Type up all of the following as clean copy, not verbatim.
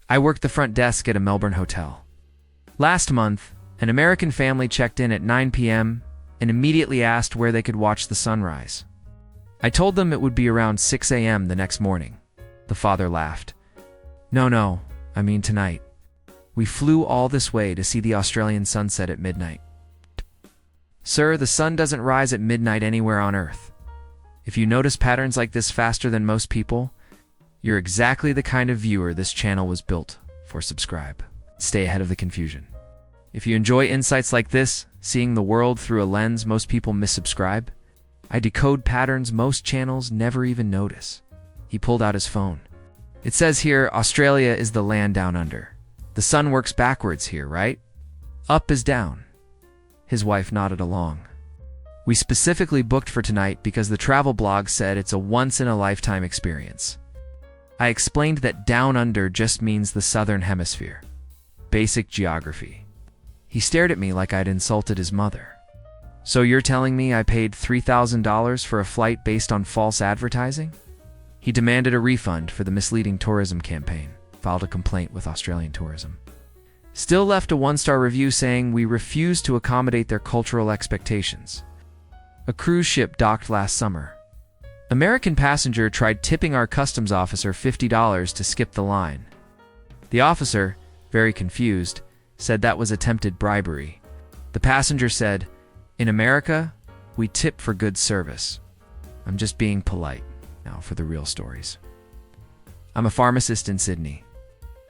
I worked the front desk at a Melbourne hotel. Last month, an American family checked in at 9 p.m. and immediately asked where they could watch the sunrise. I told them it would be around 6 a.m. the next morning. The father laughed. No, I mean tonight. We flew all this way to see the Australian sunset at midnight. Sir, the sun doesn't rise at midnight anywhere on Earth. If you notice patterns like this faster than most people, you're exactly the kind of viewer this channel was built for. Subscribe. Stay ahead of the confusion. If you enjoy insights like this, seeing the world through a lens most people missubscribe, I decode patterns most channels never even notice. He pulled out his phone. It says here, Australia is the land down under. The sun works backwards here, right? Up is down. His wife nodded along. We specifically booked for tonight because the travel blog said it's a once-in-a-lifetime experience. I explained that down under just means the southern hemisphere. Basic geography. He stared at me like I'd insulted his mother. So you're telling me I paid $3,000 for a flight based on false advertising? He demanded a refund for the misleading tourism campaign, filed a complaint with Australian Tourism. Still left a 1-star review saying we refuse to accommodate their cultural expectations. A cruise ship docked last summer. American passenger tried tipping our customs officer $50 to skip the line. The officer, very confused, said that was attempted bribery. The passenger said, "In America, we tip for good service. I'm just being polite." Now for the real stories. I'm a pharmacist in Sydney.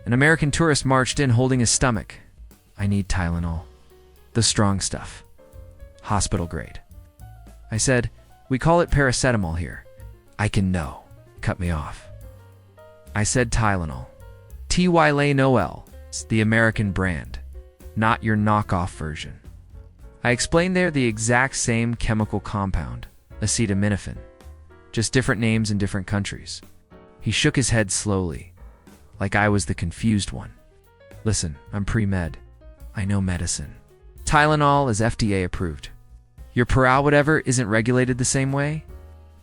An American tourist marched in holding his stomach. I need Tylenol. The strong stuff. Hospital grade. I said, "We call it paracetamol here." "I can know." Cut me off. I said Tylenol. Tylenol. It's the American brand, not your knockoff version. I explained they're the exact same chemical compound, acetaminophen, just different names in different countries. He shook his head slowly, like I was the confused one. Listen, I'm pre-med. I know medicine. Tylenol is FDA approved. Your Paral whatever isn't regulated the same way?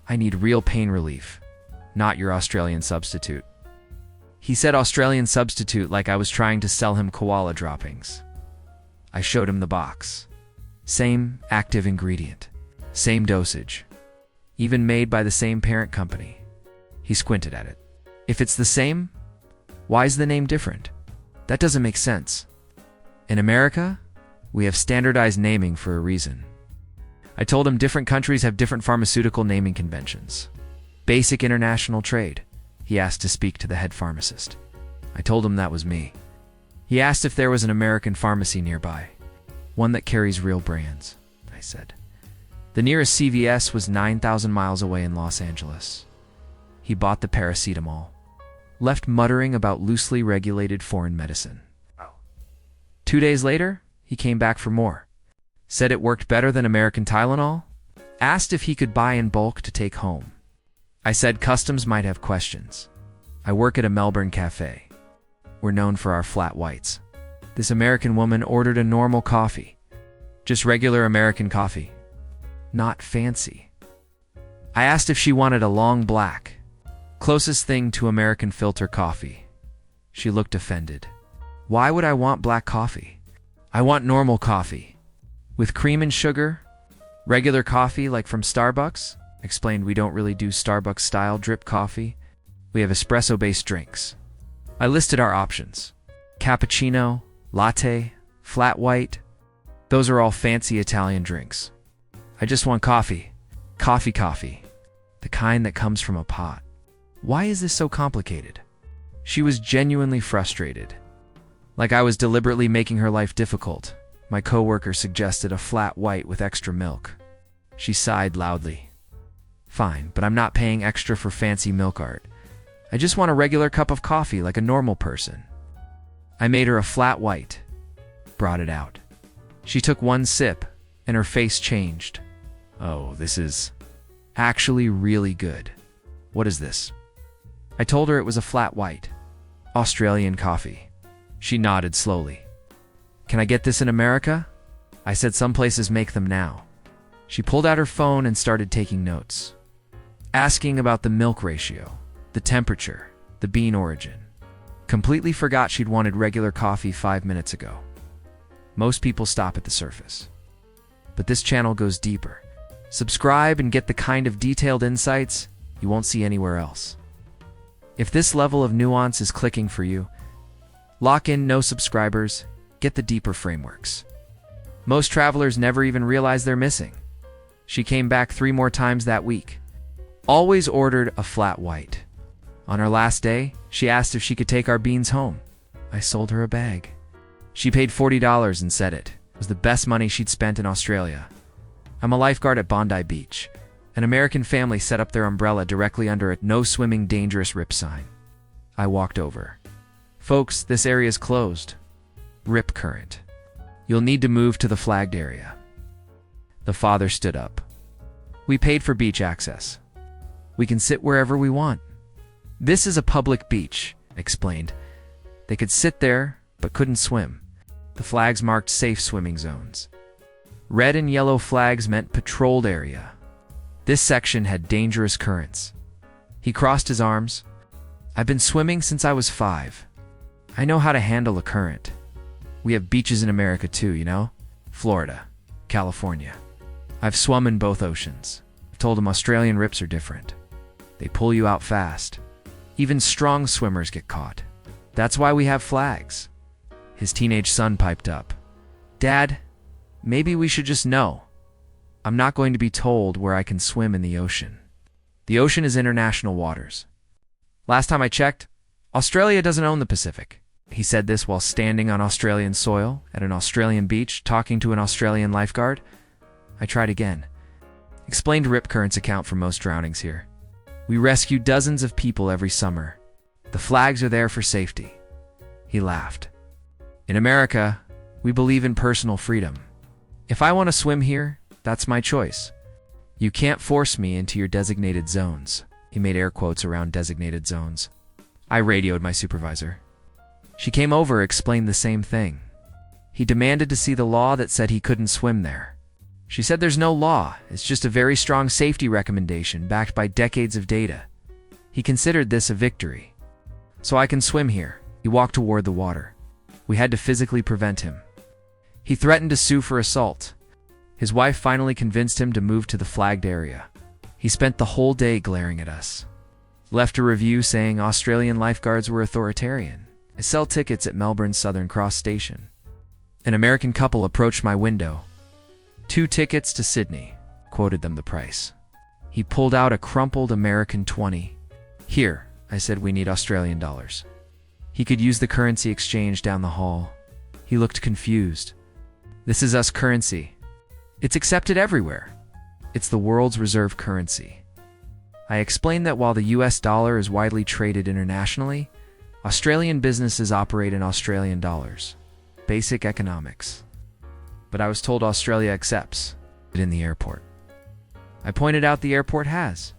I need real pain relief, not your Australian substitute. He said Australian substitute like I was trying to sell him koala droppings. I showed him the box. Same active ingredient. Same dosage. Even made by the same parent company. He squinted at it. If it's the same, why is the name different? That doesn't make sense. In America, we have standardized naming for a reason. I told him different countries have different pharmaceutical naming conventions. Basic international trade. He asked to speak to the head pharmacist. I told him that was me. He asked if there was an American pharmacy nearby. One that carries real brands, I said. The nearest CVS was 9,000 miles away in Los Angeles. He bought the paracetamol, left muttering about loosely regulated foreign medicine. 2 days later, he came back for more. Said it worked better than American Tylenol. Asked if he could buy in bulk to take home. I said customs might have questions. I work at a Melbourne cafe. We're known for our flat whites. This American woman ordered a normal coffee. Just regular American coffee. Not fancy. I asked if she wanted a long black. Closest thing to American filter coffee. She looked offended. Why would I want black coffee? I want normal coffee. With cream and sugar? Regular coffee like from Starbucks? Explained we don't really do Starbucks-style drip coffee. We have espresso-based drinks. I listed our options. Cappuccino, latte, flat white. Those are all fancy Italian drinks. I just want coffee. Coffee. The kind that comes from a pot. Why is this so complicated? She was genuinely frustrated. Like I was deliberately making her life difficult. My coworker suggested a flat white with extra milk. She sighed loudly. Fine, but I'm not paying extra for fancy milk art. I just want a regular cup of coffee like a normal person. I made her a flat white. Brought it out. She took one sip, and her face changed. Oh, this is actually really good. What is this? I told her it was a flat white. Australian coffee. She nodded slowly. Can I get this in America? I said some places make them now. She pulled out her phone and started taking notes. Asking about the milk ratio, the temperature, the bean origin. Completely forgot she'd wanted regular coffee 5 minutes ago. Most people stop at the surface. But this channel goes deeper. Subscribe and get the kind of detailed insights you won't see anywhere else. If this level of nuance is clicking for you, lock in no subscribers, get the deeper frameworks. Most travelers never even realize they're missing. She came back 3 more times that week. Always ordered a flat white. On our last day, she asked if she could take our beans home. I sold her a bag. She paid $40 and said it was the best money she'd spent in Australia. I'm a lifeguard at Bondi Beach. An American family set up their umbrella directly under a "No Swimming Dangerous" rip sign. I walked over. Folks, this area is closed. Rip current. You'll need to move to the flagged area. The father stood up. We paid for beach access. We can sit wherever we want. This is a public beach, explained. They could sit there, but couldn't swim. The flags marked safe swimming zones. Red and yellow flags meant patrolled area. This section had dangerous currents. He crossed his arms. I've been swimming since I was 5. I know how to handle a current. We have beaches in America too, you know? Florida, California. I've swum in both oceans. I've told him Australian rips are different. They pull you out fast. Even strong swimmers get caught. That's why we have flags. His teenage son piped up. Dad, maybe we should just know. I'm not going to be told where I can swim in the ocean. The ocean is international waters. Last time I checked, Australia doesn't own the Pacific. He said this while standing on Australian soil at an Australian beach talking to an Australian lifeguard. I tried again. Explained rip currents account for most drownings here. We rescue dozens of people every summer. The flags are there for safety. He laughed. In America, we believe in personal freedom. If I want to swim here, that's my choice. You can't force me into your designated zones. He made air quotes around designated zones. I radioed my supervisor. She came over, explained the same thing. He demanded to see the law that said he couldn't swim there. She said there's no law, it's just a very strong safety recommendation backed by decades of data. He considered this a victory. So I can swim here. He walked toward the water. We had to physically prevent him. He threatened to sue for assault. His wife finally convinced him to move to the flagged area. He spent the whole day glaring at us. Left a review saying Australian lifeguards were authoritarian. I sell tickets at Melbourne's Southern Cross Station. An American couple approached my window. 2 tickets to Sydney. Quoted them the price. He pulled out a crumpled American 20. Here, I said, we need Australian dollars. He could use the currency exchange down the hall. He looked confused. This is us currency. It's accepted everywhere. It's the world's reserve currency. I explained that while the US dollar is widely traded internationally, Australian businesses operate in Australian dollars. Basic economics. But I was told Australia accepts it in the airport. I pointed out the airport has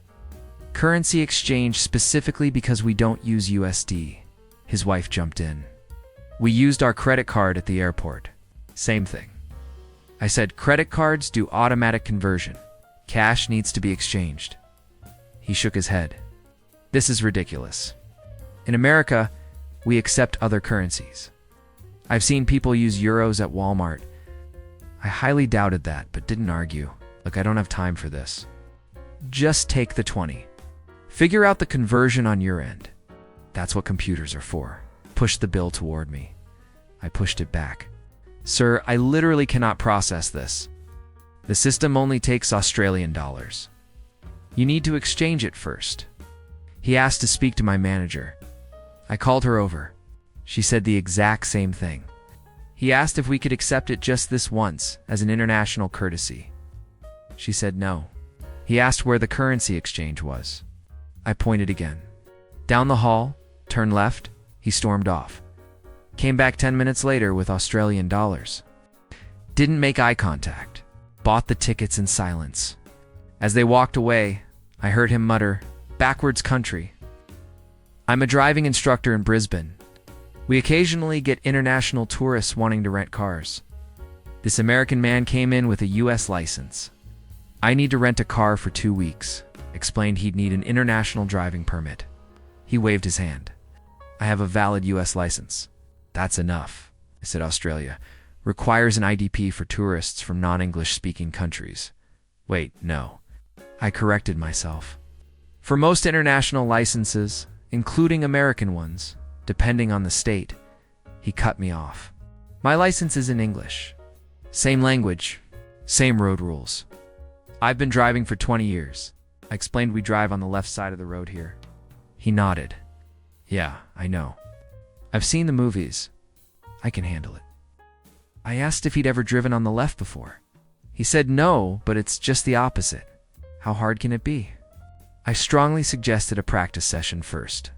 currency exchange specifically because we don't use USD. His wife jumped in. We used our credit card at the airport. Same thing. I said credit cards do automatic conversion. Cash needs to be exchanged. He shook his head. This is ridiculous. In America, we accept other currencies. I've seen people use euros at Walmart. I highly doubted that, but didn't argue. Look, I don't have time for this. Just take the 20. Figure out the conversion on your end. That's what computers are for. Push the bill toward me. I pushed it back. Sir, I literally cannot process this. The system only takes Australian dollars. You need to exchange it first. He asked to speak to my manager. I called her over. She said the exact same thing. He asked if we could accept it just this once, as an international courtesy. She said no. He asked where the currency exchange was. I pointed again. Down the hall, turn left, he stormed off. Came back 10 minutes later with Australian dollars. Didn't make eye contact. Bought the tickets in silence. As they walked away, I heard him mutter, "Backwards country." I'm a driving instructor in Brisbane. We occasionally get international tourists wanting to rent cars. This American man came in with a US license. I need to rent a car for 2 weeks. Explained he'd need an international driving permit. He waved his hand. I have a valid US license. That's enough. I said Australia requires an IDP for tourists from non-English speaking countries. Wait, no. I corrected myself. For most international licenses, including American ones, depending on the state, he cut me off. My license is in English. Same language, same road rules. I've been driving for 20 years. I explained we drive on the left side of the road here. He nodded. Yeah, I know. I've seen the movies. I can handle it. I asked if he'd ever driven on the left before. He said no, but it's just the opposite. How hard can it be? I strongly suggested a practice session first.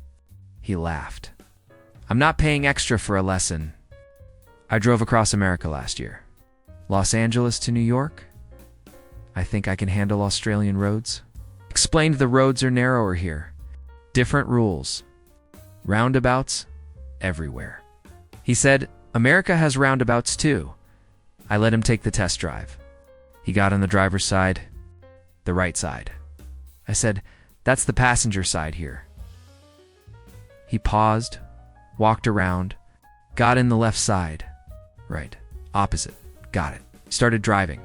He laughed. I'm not paying extra for a lesson. I drove across America last year. Los Angeles to New York? I think I can handle Australian roads. Explained the roads are narrower here. Different rules. Roundabouts everywhere. He said, America has roundabouts too. I let him take the test drive. He got on the driver's side, the right side. I said, that's the passenger side here. He paused, walked around, got in the left side. Right, opposite, got it. Started driving,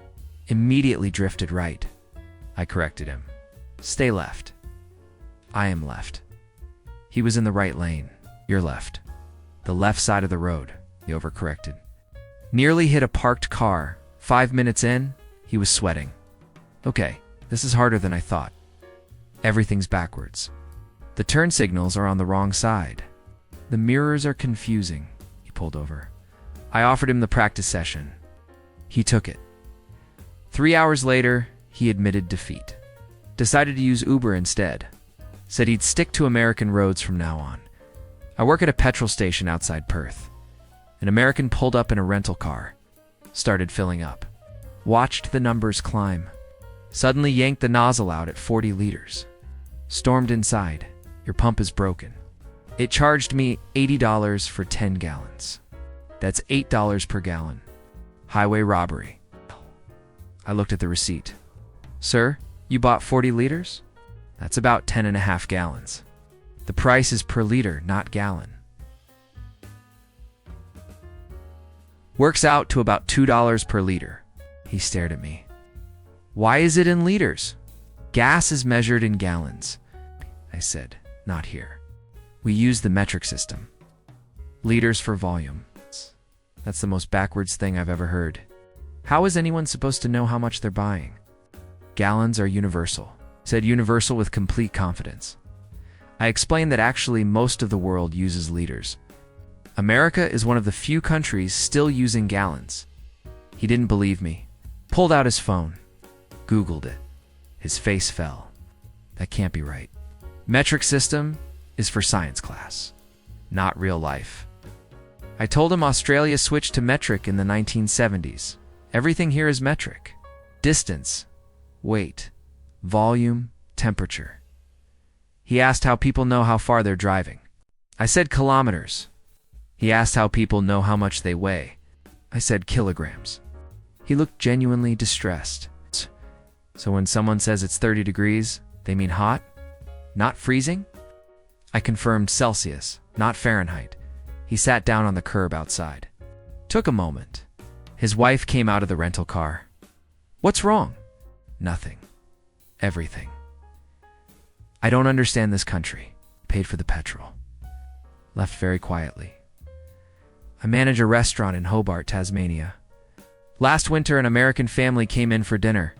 immediately drifted right. I corrected him. Stay left. I am left. He was in the right lane. You're left. The left side of the road, he overcorrected. Nearly hit a parked car. 5 minutes in, he was sweating. Okay, this is harder than I thought. Everything's backwards. The turn signals are on the wrong side. The mirrors are confusing. He pulled over. I offered him the practice session. He took it. 3 hours later, he admitted defeat. Decided to use Uber instead. Said he'd stick to American roads from now on. I work at a petrol station outside Perth. An American pulled up in a rental car. Started filling up. Watched the numbers climb. Suddenly yanked the nozzle out at 40 liters. Stormed inside. Your pump is broken. It charged me $80 for 10 gallons. That's $8 per gallon. Highway robbery. I looked at the receipt. Sir, you bought 40 liters? That's about 10.5 gallons. The price is per liter, not gallon. Works out to about $2 per liter. He stared at me. Why is it in liters? Gas is measured in gallons. I said, not here. We use the metric system. Liters for volume. That's the most backwards thing I've ever heard. How is anyone supposed to know how much they're buying? Gallons are universal. Said universal with complete confidence. I explained that actually most of the world uses liters. America is one of the few countries still using gallons. He didn't believe me. Pulled out his phone. Googled it. His face fell. That can't be right. Metric system is for science class, not real life. I told him Australia switched to metric in the 1970s. Everything here is metric. Distance, weight, volume, temperature. He asked how people know how far they're driving. I said kilometers. He asked how people know how much they weigh. I said kilograms. He looked genuinely distressed. So when someone says it's 30 degrees, they mean hot? Not freezing? I confirmed Celsius, not Fahrenheit. He sat down on the curb outside. Took a moment. His wife came out of the rental car. What's wrong? Nothing. Everything. I don't understand this country. Paid for the petrol. Left very quietly. I manage a restaurant in Hobart, Tasmania. Last winter, an American family came in for dinner.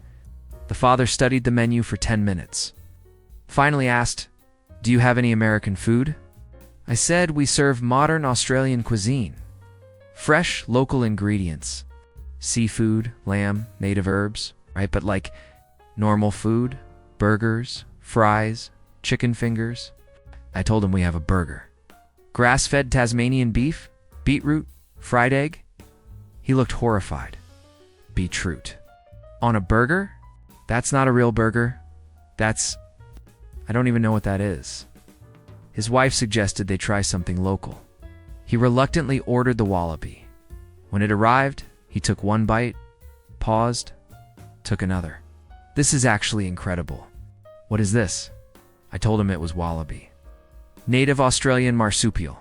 The father studied the menu for 10 minutes. Finally asked, "Do you have any American food?" I said we serve modern Australian cuisine. Fresh, local ingredients. Seafood, lamb, native herbs, right? But like normal food, burgers, fries, chicken fingers. I told him we have a burger. Grass-fed Tasmanian beef, beetroot, fried egg. He looked horrified. Beetroot. On a burger? That's not a real burger. I don't even know what that is. His wife suggested they try something local. He reluctantly ordered the wallaby. When it arrived, he took one bite, paused, took another. This is actually incredible. What is this? I told him it was wallaby. Native Australian marsupial.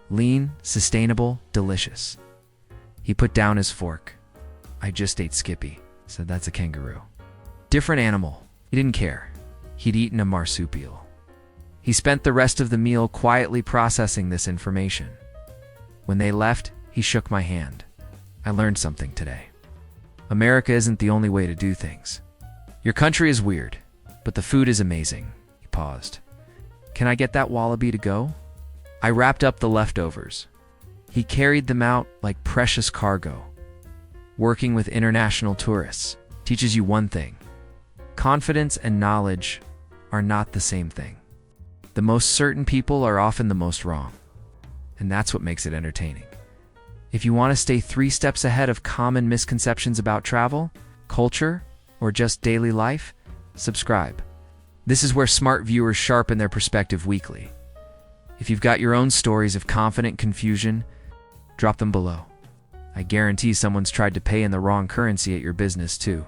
Lean, sustainable, delicious. He put down his fork. I just ate Skippy, said that's a kangaroo. Different animal. He didn't care. He'd eaten a marsupial. He spent the rest of the meal quietly processing this information. When they left, he shook my hand. I learned something today. America isn't the only way to do things. Your country is weird, but the food is amazing. He paused. Can I get that wallaby to go? I wrapped up the leftovers. He carried them out like precious cargo. Working with international tourists teaches you one thing. Confidence and knowledge are not the same thing. The most certain people are often the most wrong. And that's what makes it entertaining. If you want to stay 3 steps ahead of common misconceptions about travel, culture, or just daily life, subscribe. This is where smart viewers sharpen their perspective weekly. If you've got your own stories of confident confusion, drop them below. I guarantee someone's tried to pay in the wrong currency at your business too.